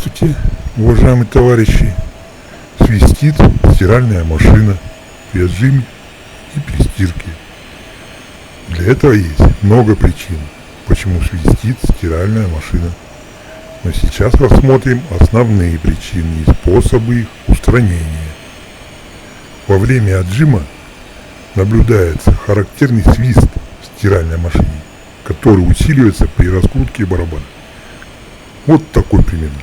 Здравствуйте, уважаемые товарищи. Свистит стиральная машина при отжиме и при стирке. Для этого есть много причин, почему свистит стиральная машина. Но сейчас рассмотрим основные причины и способы их устранения. Во время отжима наблюдается характерный свист в стиральной машине, который усиливается при раскрутке барабана. Вот такой примерно.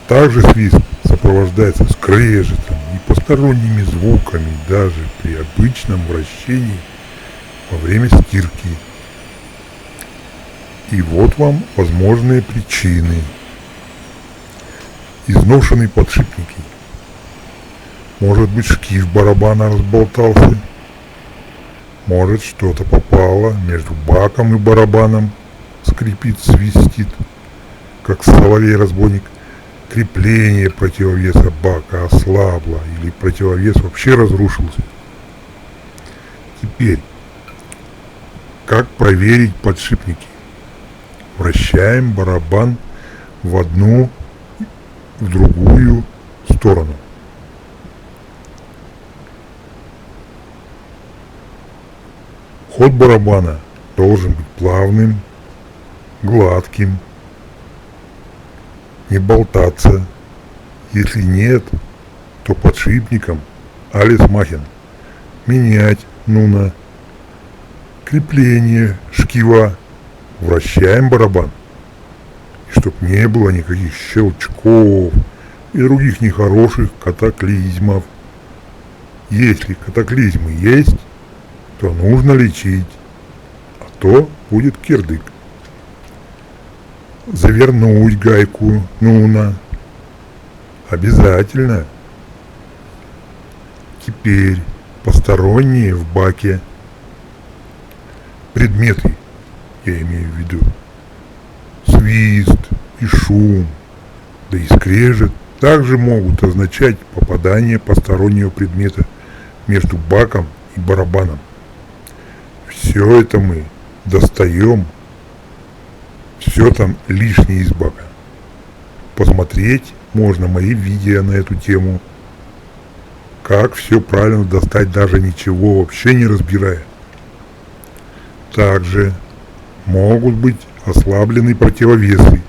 Также свист сопровождается скрежетом и посторонними звуками даже при обычном вращении во время стирки. И вот вам возможные причины. Изношенные подшипники. Может быть, шкив барабана разболтался. Может, что-то попало между баком и барабаном. Скрипит, свистит, как соловей-разбойник. Крепление противовеса бака ослабло или противовес вообще разрушился. Теперь, как проверить подшипники? Вращаем барабан в одну, в другую сторону. Ход барабана должен быть плавным, гладким, не болтаться. Если нет, то подшипником alles machen. Менять нужно. Крепление шкива. Вращаем барабан. И чтоб не было никаких щелчков и других нехороших катаклизмов. Если катаклизмы есть, то нужно лечить, а то будет кирдык. Завернуть гайку нужно. Обязательно. Теперь посторонние в баке. Предметы, я имею в виду. Свист и шум, да и скрежет также могут означать попадание постороннего предмета между баком и барабаном. Все это мы достаем. Все там лишнее из бака. Посмотреть можно мои видео на эту тему. Как все правильно достать, даже ничего вообще не разбирая. Также могут быть ослаблены противовесы.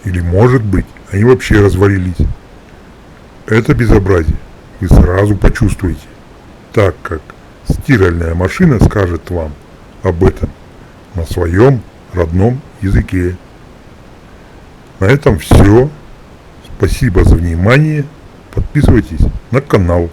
Или может быть они вообще развалились. Это безобразие вы сразу почувствуете, так как стиральная машина скажет вам об этом на своем родном языке. На этом все. Спасибо за внимание. Подписывайтесь на канал.